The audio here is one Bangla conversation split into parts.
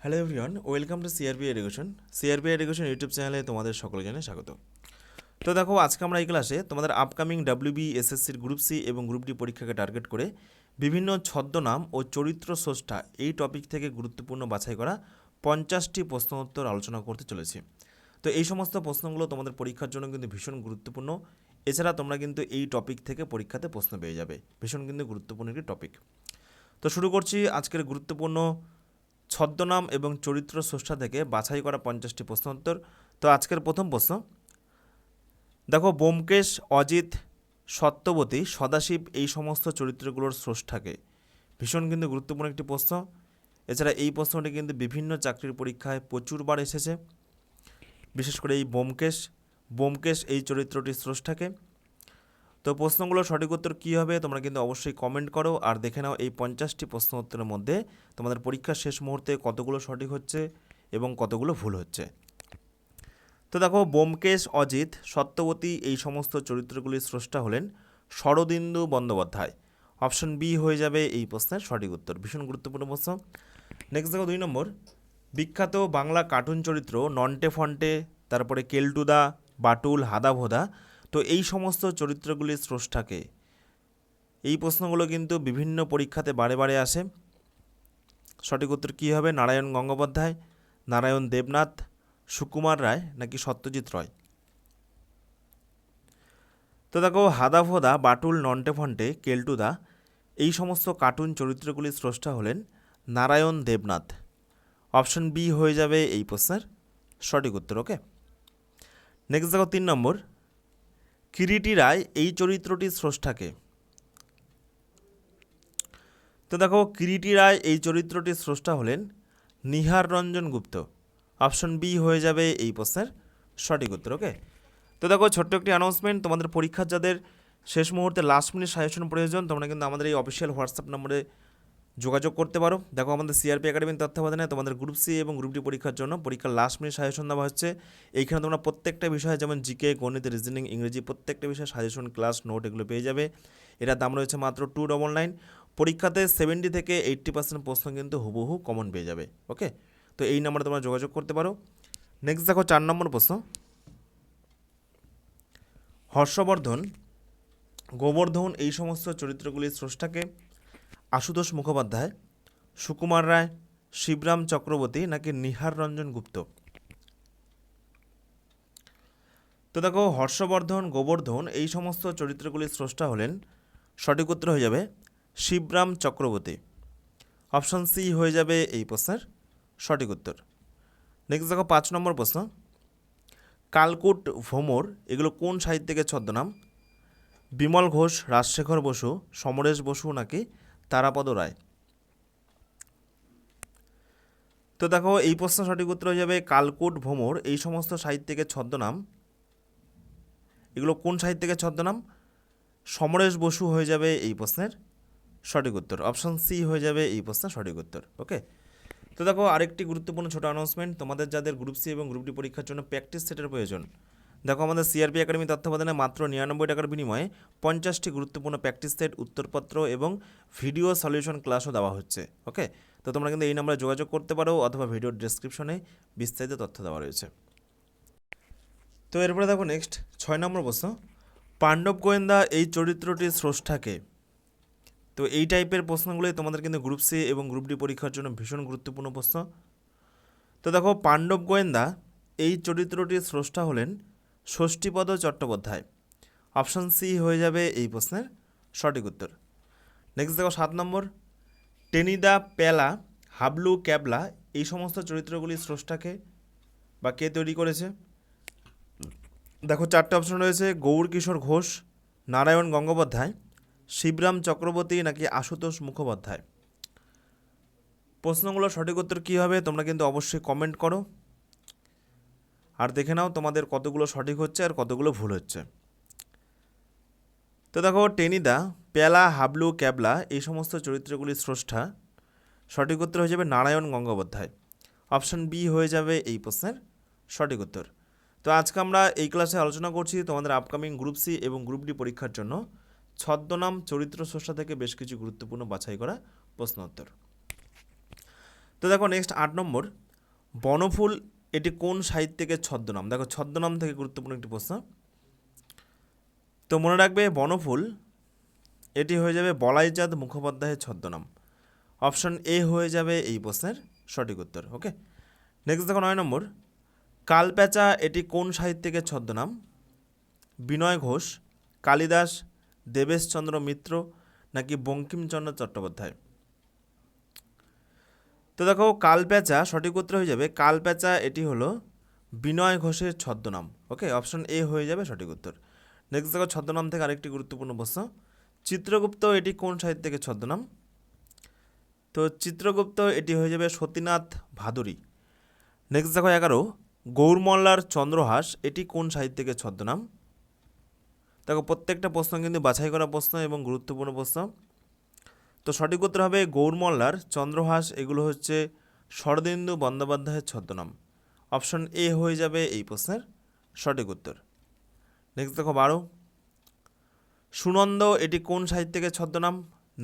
Hello everyone, welcome to CRP education. CRP education YouTube চ্যানেলে তোমাদের সকলকে জানাই স্বাগত। তো দেখো, আজকে আমরা এই ক্লাসে তোমাদের আপকামিং ডাব্লিউবি এসএসসির গ্রুপ সি এবং গ্রুপ ডি পরীক্ষাকে টার্গেট করে বিভিন্ন ছদ্মনাম ও চরিত্র স্রষ্টা এই টপিক থেকে গুরুত্বপূর্ণ বাছাই করা 50টি প্রশ্ন উত্তর আলোচনা করতে চলেছি। তো এই সমস্ত প্রশ্নগুলো তোমাদের পরীক্ষার জন্য কিন্তু ভীষণ গুরুত্বপূর্ণ। এছাড়া তোমরা কিন্তু এই টপিক থেকে পরীক্ষাতে প্রশ্ন পেয়ে যাবে। ভীষণ কিন্তু গুরুত্বপূর্ণ একটি টপিক। তো শুরু করছি আজকের গুরুত্বপূর্ণ ছদ্মনাম এবং চরিত্র স্রষ্টা থেকে বাছাই করা 50টি প্রশ্ন উত্তর। তো আজকের প্রথম প্রশ্ন দেখো, ব্যোমকেশ, অজিত, সত্যবতী, সদাশিব এই সমস্ত চরিত্রগুলোর স্রষ্টাকে। ভীষণ কিন্তু গুরুত্বপূর্ণ একটি প্রশ্ন। এছাড়া এই প্রশ্নটি কিন্তু বিভিন্ন চাকরির পরীক্ষায় প্রচুরবার এসেছে, বিশেষ করে এই ব্যোমকেশ এই চরিত্রটির স্রষ্টাকে। তো প্রশ্নগুলোর সঠিক উত্তর কী হবে তোমরা কিন্তু অবশ্যই কমেন্ট করো, আর দেখে নাও এই 50টি প্রশ্ন উত্তরের মধ্যে তোমাদের পরীক্ষার শেষ মুহূর্তে কতগুলো সঠিক হচ্ছে এবং কতগুলো ভুল হচ্ছে। তো দেখো, ব্যোমকেশ, অজিত, সত্যবতী এই সমস্ত চরিত্রগুলির স্রষ্টা হলেন শরদিন্দু বন্দ্যোপাধ্যায়। অপশন বি হয়ে যাবে এই প্রশ্নের সঠিক উত্তর। ভীষণ গুরুত্বপূর্ণ প্রশ্ন। নেক্সট দেখো 2 নম্বর, বিখ্যাত বাংলা কার্টুন চরিত্র নন্টে ফন্টে, তারপরে কেলটুদা, বাটুল, হাদাভোদা, তো এই সমস্ত চরিত্রগুলির স্রষ্টাকে। এই প্রশ্নগুলো কিন্তু বিভিন্ন পরীক্ষাতে বারে বারে আসে। সঠিক উত্তর কী হবে? নারায়ণ গঙ্গোপাধ্যায়, নারায়ণ দেবনাথ, সুকুমার রায় নাকি সত্যজিৎ রায়? তো দেখো, হাদাভোদা, বাটুল, নন্টে ফন্টে, কেলটুদা এই সমস্ত কার্টুন চরিত্রগুলির স্রষ্টা হলেন নারায়ণ দেবনাথ। অপশন বি হয়ে যাবে এই প্রশ্নের সঠিক উত্তর। ওকে, নেক্সট দেখো 3 নম্বর, কিরিটি রায় এই চরিত্রটির স্রষ্টাকে। তো দেখো, কিরিটি রায় এই চরিত্রটির স্রষ্টা হলেন নিহার রঞ্জন গুপ্ত। অপশন বি হয়ে যাবে এই প্রশ্নের সঠিক উত্তর। ওকে, তো দেখো ছোট্ট একটি অ্যানাউন্সমেন্ট, তোমাদের পরীক্ষার যাদের শেষ মুহূর্তে লাস্ট মিনিট সাজেশন প্রয়োজন তোমরা কিন্তু আমাদের এই অফিসিয়াল হোয়াটসঅ্যাপ নম্বরে যোগাযোগ করতে পারো। দেখো, আমাদের সিআরপি একাডেমির তত্ত্বাবধানে তোমাদের গ্রুপ সি এবং গ্রুপ ডি পরীক্ষার জন্য পরীক্ষার লাস্ট মিনিট সাজেশন দেওয়া হচ্ছে। এইখানে তোমরা প্রত্যেকটা বিষয় যেমন জিকে, গণিত, রিজনিং, ইংরেজি প্রত্যেকটা বিষয়ে সাজেশন, ক্লাস নোট এগুলো পেয়ে যাবে। এটার দাম রয়েছে মাত্র 299। পরীক্ষাতে 70 থেকে 80% প্রশ্ন কিন্তু হুবহু কমন পেয়ে যাবে। ওকে, তো এই নাম্বারে তোমরা যোগাযোগ করতে পারো। নেক্সট দেখো 4 নম্বর প্রশ্ন, হর্ষবর্ধন, গোবর্ধন এই সমস্ত চরিত্রগুলির স্রষ্টাকে। আশুতোষ মুখোপাধ্যায়, সুকুমার রায়, শিবরাম চক্রবর্তী নাকি নিহার রঞ্জন গুপ্ত? তো দেখো, হর্ষবর্ধন, গোবর্ধন এই সমস্ত চরিত্রগুলির স্রষ্টা হলেন, সঠিক উত্তর হয়ে যাবে শিবরাম চক্রবর্তী। অপশন সি হয়ে যাবে এই প্রশ্নের সঠিক উত্তর। নেক্সট দেখো 5 নম্বর প্রশ্ন, কালকুট, ভ্রমর এগুলো কোন সাহিত্যিকের ছদ্মনাম? বিমল ঘোষ, রাজশেখর বসু, সমরেশ বসু নাকি তারাপদ রায়? তো দেখো, এই প্রশ্নের সঠিক উত্তর হয়ে যাবে কালকুট, ভ্রমর এই সমস্ত সাহিত্যিকের ছদ্মনাম। এগুলো কোন সাহিত্যিকের ছদ্মনাম? সমরেশ বসু হয়ে যাবে এই প্রশ্নের সঠিক উত্তর। অপশন সি হয়ে যাবে এই প্রশ্নের সঠিক উত্তর। ওকে, তো দেখো আরেকটি গুরুত্বপূর্ণ ছোট অ্যানাউন্সমেন্ট, তোমাদের যাদের গ্রুপ সি এবং গ্রুপ ডি পরীক্ষার জন্য প্র্যাকটিস সেটের প্রয়োজন, দেখো আমাদের সিআরপি একাডেমি তত্ত্বাবধানে মাত্র 99 টাকার বিনিময়ে 50টি গুরুত্বপূর্ণ প্র্যাকটিস সেট, উত্তরপত্র এবং ভিডিও সলিউশন ক্লাসও দেওয়া হচ্ছে। ওকে, তো তোমরা কিন্তু এই নাম্বারে যোগাযোগ করতে পারো অথবা ভিডিওর ডেসক্রিপশনে বিস্তারিত তথ্য দেওয়া রয়েছে। তো এরপরে দেখো নেক্সট 6 নম্বর প্রশ্ন, পাণ্ডব গোয়েন্দা এই চরিত্রটির স্রষ্টাকে। তো এই টাইপের প্রশ্নগুলোই তোমাদের কিন্তু গ্রুপ সি এবং গ্রুপ ডি পরীক্ষার জন্য ভীষণ গুরুত্বপূর্ণ প্রশ্ন। তো দেখো, পাণ্ডব গোয়েন্দা এই চরিত্রটির স্রষ্টা হলেন ষষ্ঠীপদ চট্টোপাধ্যায়। অপশন সি হয়ে যাবে এই প্রশ্নের সঠিক উত্তর। নেক্সট দেখো 7 নম্বর, টেনিদা, পেলা, হাবলু, ক্যাবলা এই সমস্ত চরিত্রগুলির স্রষ্টাকে বা কে তৈরি করেছে? দেখো 4টে অপশন রয়েছে, গৌর কিশোর ঘোষ, নারায়ণ গঙ্গোপাধ্যায়, শিবরাম চক্রবর্তী নাকি আশুতোষ মুখোপাধ্যায়? প্রশ্নগুলো সঠিক উত্তর কী হবে তোমরা কিন্তু অবশ্যই কমেন্ট করো, আর দেখে নাও তোমাদের কতগুলো সঠিক হচ্ছে আর কতগুলো ভুল হচ্ছে। তো দেখো, টেনিদা, পেলা, হাবলু, ক্যাবলা এই সমস্ত চরিত্রগুলির স্রষ্টা, সঠিক উত্তর হয়ে যাবে নারায়ণ গঙ্গোপাধ্যায়। অপশন বি হয়ে যাবে এই প্রশ্নের সঠিক উত্তর। তো আজকে আমরা এই ক্লাসে আলোচনা করছি তোমাদের আপকামিং গ্রুপ সি এবং গ্রুপ ডি পরীক্ষার জন্য ছদ্মনাম, চরিত্র স্রষ্টা থেকে বেশ কিছু গুরুত্বপূর্ণ বাছাই করা প্রশ্ন উত্তর। তো দেখো নেক্সট 8 নম্বর, বনফুল এটি কোন সাহিত্যিকের ছদ্মনাম? দেখো ছদ্মনাম থেকে গুরুত্বপূর্ণ একটি প্রশ্ন। তো মনে রাখবে বনফুল এটি হয়ে যাবে বলাইচাঁদ মুখোপাধ্যায়ের ছদ্মনাম। অপশন এ হয়ে যাবে এই প্রশ্নের সঠিক উত্তর। ওকে, নেক্সট দেখো 9 নম্বর, কালপ্যাচা এটি কোন সাহিত্যিকের ছদ্মনাম? বিনয় ঘোষ, কালিদাস, দেবেশচন্দ্র মিত্র নাকি বঙ্কিমচন্দ্র চট্টোপাধ্যায়? তো দেখো কালপ্যাচা সঠিক উত্তর হয়ে যাবে কালপ্যাচা এটি হলো বিনয় ঘোষের ছদ্মনাম। ওকে, অপশন এ হয়ে যাবে সঠিক উত্তর। নেক্সট দেখো ছদ্মনাম থেকে আরেকটি গুরুত্বপূর্ণ প্রশ্ন, চিত্রগুপ্ত এটি কোন সাহিত্যিকের ছদ্মনাম? তো চিত্রগুপ্ত এটি হয়ে যাবে সতীনাথ ভাদুরী। নেক্সট দেখো 11, গৌরমল্লার চন্দ্রহাস এটি কোন সাহিত্যিকের ছদ্মনাম? দেখো প্রত্যেকটা প্রশ্ন কিন্তু বাছাই করা প্রশ্ন এবং গুরুত্বপূর্ণ প্রশ্ন। তো সঠিক উত্তর হবে গৌরমল্লার চন্দ্রহাস, এগুলো হচ্ছে শরদিন্দু বন্দ্যোপাধ্যায়ের ছদ্মনাম। অপশন এ হয়ে যাবে এই প্রশ্নের সঠিক উত্তর। নেক্সট দেখো 12, সুনন্দ এটি কোন সাহিত্যিকের ছদ্মনাম?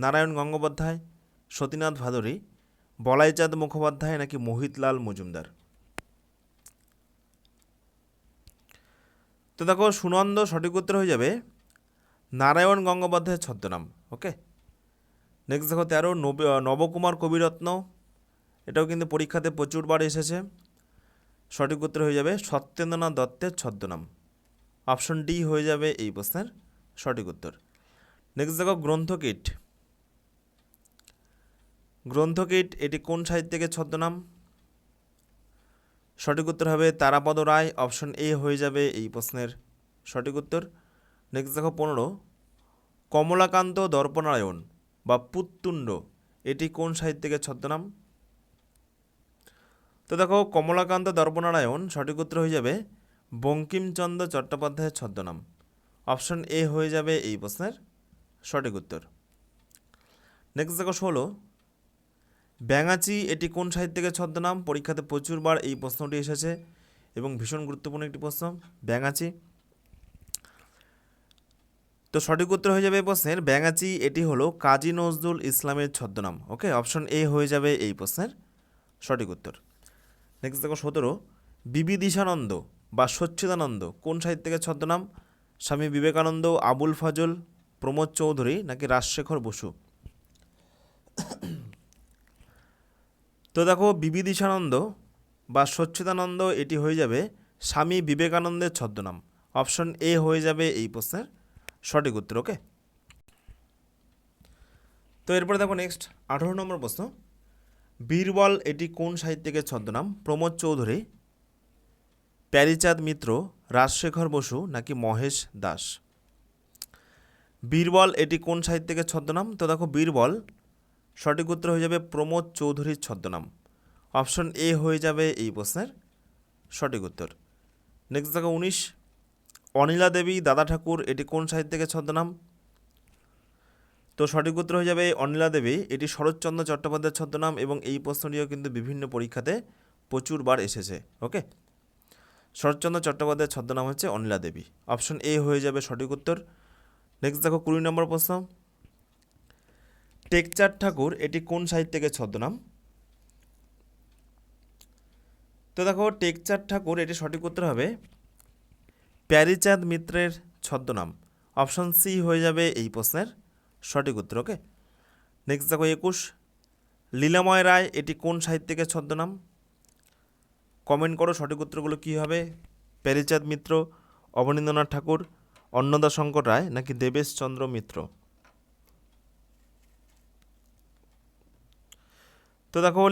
নারায়ণ গঙ্গোপাধ্যায়, সতীনাথ ভাদুরী, বলাইচাঁদ মুখোপাধ্যায় নাকি মোহিতলাল মজুমদার? তো দেখো সুনন্দ সঠিক উত্তর হয়ে যাবে নারায়ণ গঙ্গোপাধ্যায়ের ছদ্মনাম। ওকে, নেক্সট দেখো 13, নবকুমার কবিরত্ন, এটাও কিন্তু পরীক্ষাতে প্রচুরবার এসেছে। সঠিক উত্তর হয়ে যাবে সত্যেন্দ্রনাথ দত্তের ছদ্মনাম। অপশন ডি হয়ে যাবে এই প্রশ্নের সঠিক উত্তর। নেক্সট দেখো গ্রন্থকীট, গ্রন্থকীট এটি কোন সাহিত্যিকের ছদ্মনাম? সঠিক উত্তর হবে তারাপদ রায়। অপশন এ হয়ে যাবে এই প্রশ্নের সঠিক উত্তর। নেক্সট দেখো 15, কমলাকান্ত দর্পনারায়ণ বা পুত্তুণ্ড এটি কোন সাহিত্যিকের ছদ্মনাম? তো দেখো কমলাকান্ত দর্পনারায়ণ সঠিক উত্তর হয়ে যাবে বঙ্কিমচন্দ্র চট্টোপাধ্যায়ের ছদ্মনাম। অপশন এ হয়ে যাবে এই প্রশ্নের সঠিক উত্তর। নেক্সট দেখো 16, ব্যাঙাচি এটি কোন সাহিত্যিকের ছদ্মনাম? পরীক্ষাতে প্রচুরবার এই প্রশ্নটি এসেছে এবং ভীষণ গুরুত্বপূর্ণ একটি প্রশ্ন, ব্যাঙাচি। তো সঠিক উত্তর হয়ে যাবে এই প্রশ্নের ব্যাঙাচি এটি হলো কাজী নজরুল ইসলামের ছদ্মনাম। ওকে, অপশন এ হয়ে যাবে এই প্রশ্নের সঠিক উত্তর। নেক্সট দেখো 17, বিবিদিশানন্দ বা সচ্চিদানন্দ কোন সাহিত্যিকের ছদ্মনাম? স্বামী বিবেকানন্দ, আবুল ফজল, প্রমোদ চৌধুরী নাকি রাজশেখর বসু? তো দেখো বিবিদিশানন্দ বা সচ্চিদানন্দ এটি হয়ে যাবে স্বামী বিবেকানন্দের ছদ্মনাম। অপশন এ হয়ে যাবে এই প্রশ্নের সঠিক উত্তর। ওকে, তো এরপরে দেখো নেক্সট 18 নম্বর প্রশ্ন, বীরবল এটি কোন সাহিত্যিকের ছদ্মনাম? প্রমোদ চৌধুরী, প্যারীচাঁদ মিত্র, রাজশেখর বসু নাকি মহেশ দাস? বীরবল এটি কোন সাহিত্যিকের ছদ্মনাম? তো দেখো বীরবল সঠিক উত্তর হয়ে যাবে প্রমোদ চৌধুরীর ছদ্মনাম। অপশন এ হয়ে যাবে এই প্রশ্নের সঠিক উত্তর। নেক্সট দেখো 19, অনিলা দেবী দাদা ঠাকুর এটি কোন সাহিত্যিকের ছদ্মনাম? তো সঠিক উত্তর হয়ে যাবে অনিলা দেবী, এটি শরৎচন্দ্র চট্টোপাধ্যায়ের ছদ্মনাম এবং এই প্রশ্নটিও কিন্তু বিভিন্ন পরীক্ষাতে প্রচুরবার এসেছে। ওকে, শরৎচন্দ্র চট্টোপাধ্যায়ের ছদ্মনাম হচ্ছে অনিলা দেবী। অপশন এ হয়ে যাবে সঠিক উত্তর। নেক্সট দেখো 20 নম্বর প্রশ্ন, টেকচাঁদ ঠাকুর এটি কোন সাহিত্যিকের ছদ্মনাম? তো দেখো টেকচাঁদ ঠাকুর এটি সঠিক উত্তর হবে প্যারীচাঁদ মিত্রের ছদ্মনাম। অপশন সি হয়ে যাবে এই প্রশ্নের সঠিক উত্তর। ওকে, নেক্সট দেখো 21, লীলাময় রায় এটি কোন সাহিত্যিকের ছদ্মনাম? কমেন্ট করো সঠিক উত্তরগুলো কী হবে, প্যারীচাঁদ মিত্র, অবনীন্দ্রনাথ ঠাকুর, অন্নদাশঙ্কর রায় নাকি দেবেশচন্দ্র মিত্র? তো দেখো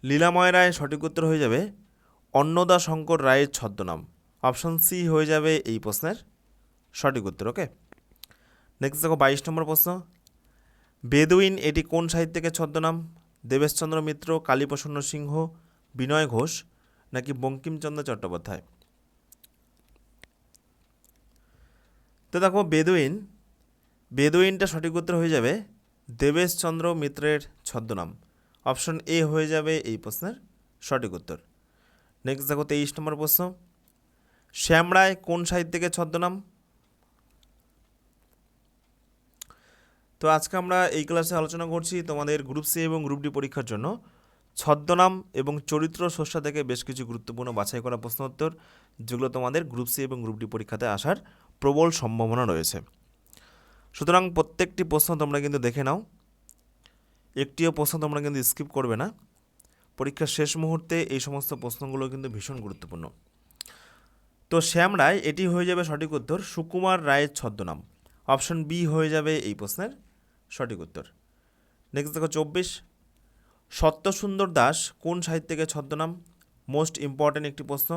লীলাময় রায় সঠিক উত্তর হয়ে যাবে অন্নদাশঙ্কর রায়ের ছদ্মনাম। অপশন সি হয়ে যাবে এই প্রশ্নের সঠিক উত্তর। ওকে, নেক্সট দেখো 22 নম্বর প্রশ্ন, বেদুইন এটি কোন সাহিত্যিকের ছদ্মনাম? দেবেশচন্দ্র মিত্র, কালীপ্রসন্ন সিংহ, বিনয় ঘোষ নাকি বঙ্কিমচন্দ্র চট্টোপাধ্যায়? তো দেখো বেদুইনটা সঠিক উত্তর হয়ে যাবে দেবেশচন্দ্র মিত্রের ছদ্মনাম। অপশন এ হয়ে যাবে এই প্রশ্নের সঠিক উত্তর। নেক্সট দেখো 23 নম্বর প্রশ্ন, শ্যামরায় কোন সাহিত্যিকের ছদ্মনাম? তো আজকে আমরা এই ক্লাসে আলোচনা করছি তোমাদের গ্রুপ সি এবং গ্রুপ ডি পরীক্ষার জন্য ছদ্মনাম এবং চরিত্র স্রষ্টা থেকে বেশ কিছু গুরুত্বপূর্ণ বাছাই করা প্রশ্ন উত্তর, যেগুলো তোমাদের গ্রুপ সি এবং গ্রুপ ডি পরীক্ষাতে আসার প্রবল সম্ভাবনা রয়েছে। সুতরাং প্রত্যেকটি প্রশ্ন তোমরা কিন্তু দেখে নাও, একটিও প্রশ্ন তোমরা কিন্তু স্কিপ করবে না। পরীক্ষার শেষ মুহূর্তে এই সমস্ত প্রশ্নগুলো কিন্তু ভীষণ গুরুত্বপূর্ণ। তো শ্যাম রায়, এটি হয়ে যাবে সঠিক উত্তর। সুকুমার রায়ের ছদ্মনাম, অপশন বি হয়ে যাবে এই প্রশ্নের সঠিক উত্তর। নেক্সট দেখো 24, সত্যসুন্দর দাস কোন সাহিত্যিকের ছদ্মনাম? মোস্ট ইম্পর্ট্যান্ট একটি প্রশ্ন।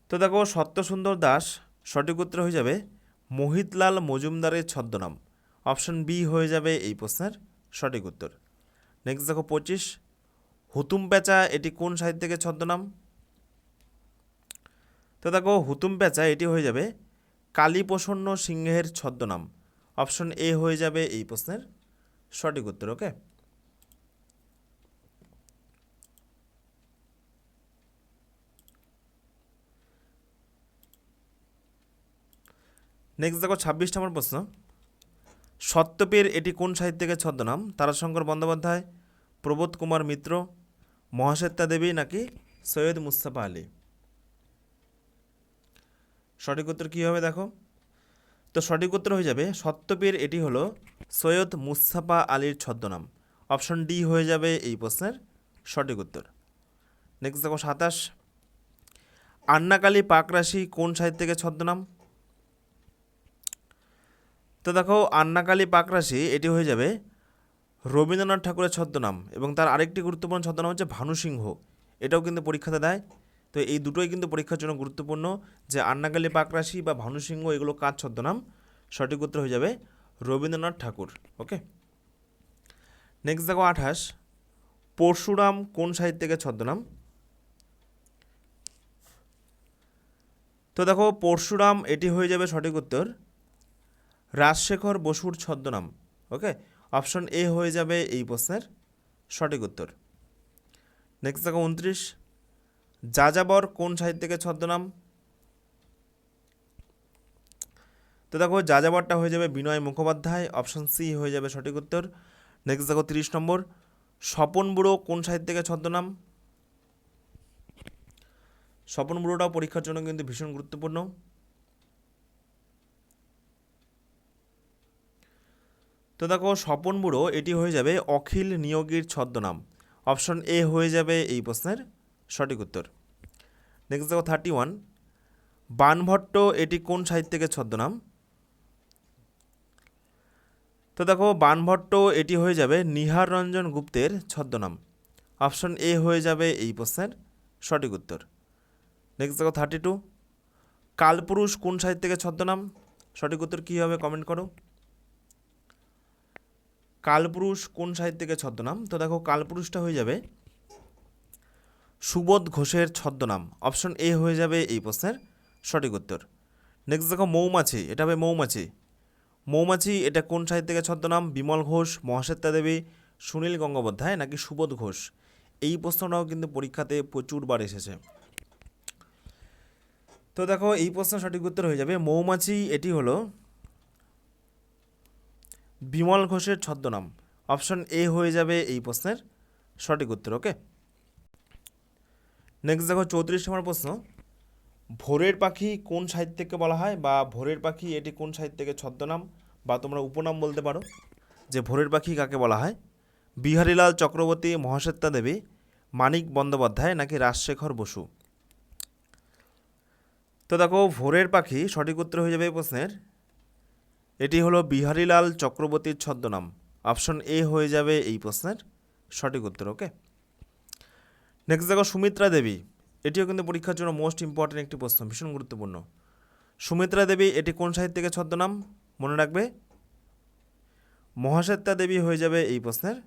তো দেখো সত্যসুন্দর দাস সঠিক উত্তর হয়ে যাবে মোহিতলাল মজুমদারের ছদ্মনাম, অপশন বি হয়ে যাবে এই প্রশ্নের সঠিক উত্তর। নেক্সট দেখো 25, হুতুম প্যাঁচা এটি কোন সাহিত্যিকের ছদ্মনাম? তো দেখো হুতুম প্যাঁচা এটি হয়ে যাবে কালীপ্রসন্ন সিংহের ছদ্মনাম, অপশন এ হয়ে যাবে এই প্রশ্নের সঠিক উত্তর। ওকে, নেক্সট দেখো 26 নম্বর প্রশ্ন, সত্যপীর এটি কোন সাহিত্যিকের ছদ্মনাম? তারাশঙ্কর বন্দ্যোপাধ্যায়, প্রবোধ কুমার মিত্র, মহাশ্বেতা দেবী নাকি সৈয়দ মুস্তাফা আলী? সঠিক উত্তর কী হবে দেখো, তো সঠিক উত্তর হয়ে যাবে সত্যপীর এটি হলো সৈয়দ মুস্তাফা আলীর ছদ্মনাম, অপশন ডি হয়ে যাবে এই প্রশ্নের সঠিক উত্তর। নেক্সট দেখো 27, আন্নাকালী পাকরাশি কোন সাহিত্যিকের ছদ্মনাম? তো দেখো আন্নাকালী পাকরাশি এটি হয়ে যাবে রবীন্দ্রনাথ ঠাকুরের ছদ্মনাম, এবং তার আরেকটি গুরুত্বপূর্ণ ছদ্মনাম হচ্ছে ভানুসিংহ, এটাও কিন্তু পরীক্ষাতে দেয়। তো এই দুটোই কিন্তু পরীক্ষার জন্য গুরুত্বপূর্ণ, যে আন্নাকালী পাকরাশি বা ভানুসিংহ এগুলো কার ছদ্মনাম? সঠিক উত্তর হয়ে যাবে রবীন্দ্রনাথ ঠাকুর। ওকে, নেক্সট দেখো 28, পরশুরাম কোন সাহিত্যিকের ছদ্মনাম? তো দেখো পরশুরাম এটি হয়ে যাবে সঠিক উত্তর রাজশেখর বসুর ছদ্মনাম। ওকে, অপশন এ হয়ে যাবে এই প্রশ্নের সঠিক উত্তর। নেক্সট দেখো 29, যাযাবর কোন সাহিত্যিকের ছদ্মনাম? তো দেখো যাযাবরটা হয়ে যাবে বিনয় মুখোপাধ্যায়, অপশন সি হয়ে যাবে সঠিক উত্তর। নেক্সট দেখো 30 নম্বর, স্বপন বুড়ো কোন সাহিত্যিকের ছদ্মনাম? স্বপন বুড়োটাও পরীক্ষার জন্য কিন্তু ভীষণ গুরুত্বপূর্ণ। তো দেখো স্বপন বুড়ো এটি হয়ে যাবে অখিল নিয়োগীর ছদ্মনাম, অপশন এ হয়ে যাবে এই প্রশ্নের সঠিক উত্তর। নেক্সট দেখো 31, বাণভট্ট এটি কোন সাহিত্যিকের ছদ্মনাম? তো দেখো বাণভট্ট এটি হয়ে যাবে নিহার রঞ্জন গুপ্তের ছদ্মনাম, অপশন এ হয়ে যাবে এই প্রশ্নের সঠিক উত্তর। নেক্সট দেখো 32, কালপুরুষ কোন সাহিত্যিকের ছদ্মনাম? সঠিক উত্তর কী হবে কমেন্ট করো। কালপুরুষ কোন সাহিত্যিকের ছদ্মনাম? তো দেখো কালপুরুষটা হয়ে যাবে সুবোধ ঘোষের ছদ্মনাম, অপশন এ হয়ে যাবে এই প্রশ্নের সঠিক উত্তর। নেক্সট দেখো মৌমাছি, এটা হবে মৌমাছি। মৌমাছি এটা কোন সাহিত্যিকের ছদ্মনাম? বিমল ঘোষ, মহাশ্বেতা দেবী, সুনীল গঙ্গোপাধ্যায় নাকি সুবোধ ঘোষ? এই প্রশ্নটাও কিন্তু পরীক্ষাতে প্রচুরবার এসেছে। তো দেখো এই প্রশ্নের সঠিক উত্তর হয়ে যাবে মৌমাছি, এটি হলো বিমল ঘোষের ছদ্মনাম, অপশন এ হয়ে যাবে এই প্রশ্নের সঠিক উত্তর। ওকে, নেক্সট দেখো 34 নম্বর প্রশ্ন, ভোরের পাখি কোন সাহিত্যিককে বলা হয়? বা ভোরের পাখি এটি কোন সাহিত্যিকের ছদ্মনাম বা তোমরা উপনাম বলতে পারো, যে ভোরের পাখি কাকে বলা হয়? বিহারীলাল চক্রবর্তী, মহাশ্বেতা দেবী, মানিক বন্দ্যোপাধ্যায় নাকি রাজশেখর বসু? তো দেখো ভোরের পাখি সঠিক উত্তর হয়ে যাবে এই প্রশ্নের, এটি হলো বিহারীলাল চক্রবর্তীর ছদ্মনাম, অপশন এ হয়ে যাবে এই প্রশ্নের সঠিক উত্তর। ওকে, নেক্সট দেখো সুমিত্রা দেবী, এটিও কিন্তু পরীক্ষার জন্য মোস্ট ইম্পর্টেন্ট একটি প্রশ্ন, ভীষণ গুরুত্বপূর্ণ। সুমিত্রা দেবী এটি কোন সাহিত্যিকের ছদ্মনাম? মনে রাখবে মহাশ্বেতা দেবী হয়ে যাবে এই প্রশ্নের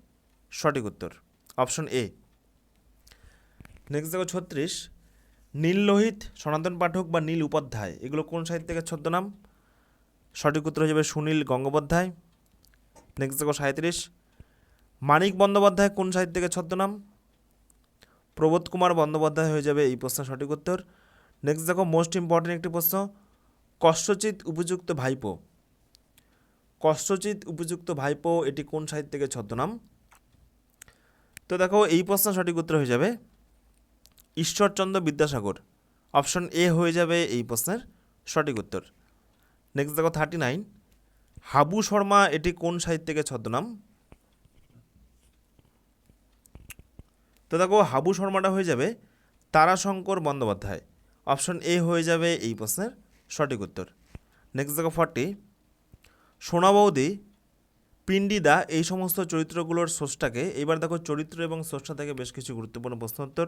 সঠিক উত্তর, অপশন এ। নেক্সট দেখো 36, নীল লোহিত, সনাতন পাঠক বা নীল উপাধ্যায় এগুলো কোন সাহিত্যিকের ছদ্মনাম? সঠিক উত্তর হয়ে যাবে সুনীল গঙ্গোপাধ্যায়। নেক্সট দেখো 37, মানিক বন্দ্যোপাধ্যায় কোন সাহিত্যিকের ছদ্মনাম? প্রবোধ কুমার বন্দ্যোপাধ্যায় হয়ে যাবে এই প্রশ্নের সঠিক উত্তর। নেক্সট দেখো মোস্ট ইম্পর্টেন্ট একটি প্রশ্ন, কষ্টচিৎ উপযুক্ত ভাইপো কষ্টচিত উপযুক্ত ভাইপো এটি কোন সাহিত্যিকের ছদ্মনাম? তো দেখো এই প্রশ্নের সঠিক উত্তর হয়ে যাবে ঈশ্বরচন্দ্র বিদ্যাসাগর। অপশন এ হয়ে যাবে এই প্রশ্নের সঠিক উত্তর। নেক্সট দেখো 39, হাবু শর্মা এটি কোন সাহিত্যিকের ছদ্মনাম? তো দেখো হাবু শর্মাটা হয়ে যাবে তারাশঙ্কর বন্দ্যোপাধ্যায়। অপশন এ হয়ে যাবে এই প্রশ্নের সঠিক উত্তর। নেক্সট দেখো 40, সোনা বৌদি, পিন্ডিদা এই সমস্ত চরিত্রগুলোর স্রষ্টাকে। এবার দেখো চরিত্র এবং স্রষ্টা থেকে বেশ কিছু গুরুত্বপূর্ণ প্রশ্ন উত্তর।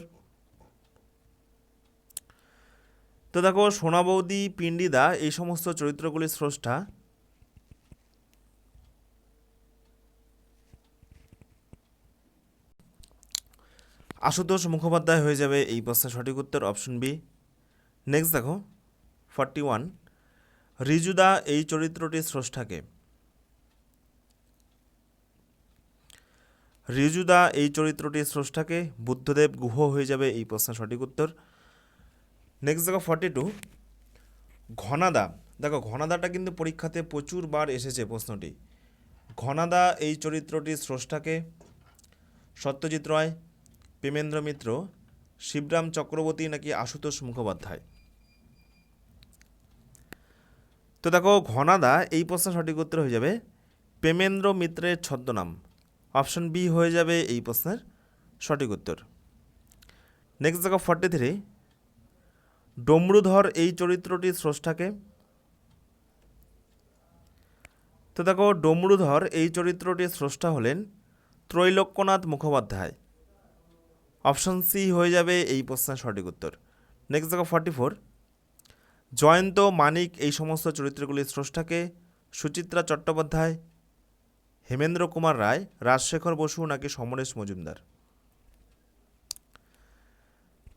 তো দেখো সোনা বৌদি, পিন্ডিদা এই সমস্ত চরিত্রগুলির স্রষ্টা আশুতোষ মুখোপাধ্যায় হয়ে যাবে এই প্রশ্নের সঠিক উত্তর। Option B. নেক্সট দেখো 41, ঋজুদা এই চরিত্রটির স্রষ্টাকে। ঋজুদা এই চরিত্রটির স্রষ্টাকে বুদ্ধদেব গুহ হয়ে যাবে এই প্রশ্নের সঠিক উত্তর। নেক্সট দেখো 42, ঘনাদা। দেখো ঘনাদাটা কিন্তু পরীক্ষাতে প্রচুর বার এসেছে প্রশ্নটি। ঘনাদা এই চরিত্রটির স্রষ্টাকে সত্যজিৎ রায়, প্রেমেন্দ্র মিত্র, শিবরাম চক্রবর্তী নাকি আশুতোষ মুখোপাধ্যায়? তো দেখো ঘনাদা এই প্রশ্নের সঠিক উত্তর হয়ে যাবে প্রেমেন্দ্র মিত্রের ছদ্মনাম। অপশন বি হয়ে যাবে এই প্রশ্নের সঠিক উত্তর। নেক্সট দেখো 43, ডমরুধর এই চরিত্রটির স্রষ্টাকে। তো দেখো ডমরুধর এই চরিত্রটির স্রষ্টা হলেন ত্রৈলোক্যনাথ মুখোপাধ্যায়। অপশন সি হয়ে যাবে এই প্রশ্নের সঠিক উত্তর। নেক্সট দেখো 44, জয়ন্ত মানিক এই সমস্ত চরিত্রগুলির স্রষ্টাকে সুচিত্রা চট্টোপাধ্যায়, হেমেন্দ্র কুমার রায়, রাজশেখর বসু নাকি সমরেশ মজুমদার?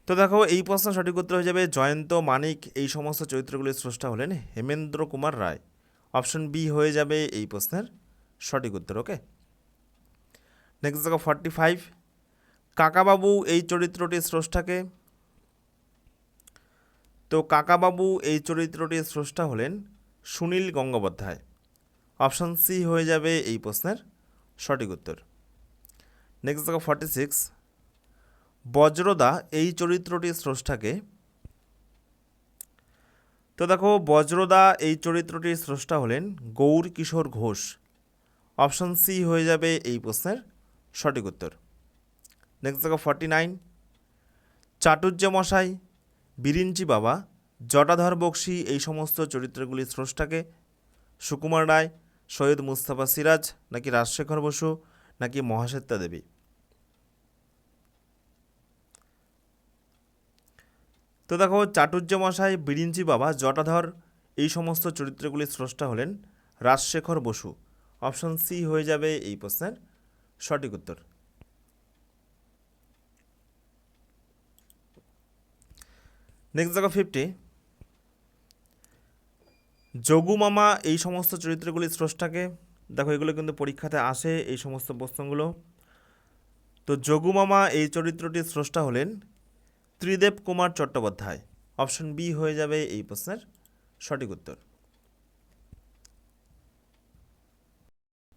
তো দেখো এই প্রশ্নের সঠিক উত্তর হয়ে যাবে জয়ন্ত মানিক এই সমস্ত চরিত্রগুলির স্রষ্টা হলেন হেমেন্দ্র কুমার রায়। অপশন বি হয়ে যাবে এই প্রশ্নের সঠিক উত্তর। ওকে, নেক্সট দেখো 45, কাকাবাবু এই চরিত্রটির স্রষ্টাকে। তো কাকাবাবু এই চরিত্রটির স্রষ্টা হলেন সুনীল গঙ্গোপাধ্যায়। অপশন সি হয়ে যাবে এই প্রশ্নের সঠিক উত্তর। নেক্সট দেখো 46, বজ্রদা এই চরিত্রটির স্রষ্টাকে। তো দেখো বজ্রদা এই চরিত্রটির স্রষ্টা হলেন গৌর কিশোর ঘোষ। অপশন সি হয়ে যাবে এই প্রশ্নের সঠিক উত্তর। নেক্সট দেখো 49, চাটুর্য মশাই, বিরিঞ্চি বাবা, জটাধর বক্সি এই সমস্ত চরিত্রগুলির স্রষ্টাকে সুকুমার রায়, সৈয়দ মুস্তাফা সিরাজ নাকি রাজশেখর বসু নাকি মহাশ্বেতা দেবী? তো দেখো চাটুর্য মশাই, বিরিঞ্চি বাবা, জটাধর এই সমস্ত চরিত্রগুলির স্রষ্টা হলেন রাজশেখর বসু। অপশন সি হয়ে যাবে এই প্রশ্নের সঠিক উত্তর। নেক্সট দেখো 50, যোগু মামা এই সমস্ত চরিত্রগুলির স্রষ্টাকে। দেখো এগুলো কিন্তু পরীক্ষাতে আসে এই সমস্ত প্রশ্নগুলো। তো যোগু মামা এই চরিত্রটির স্রষ্টা হলেন ত্রিদেব কুমার চট্টোপাধ্যায়। অপশন বি হয়ে যাবে এই প্রশ্নের সঠিক উত্তর।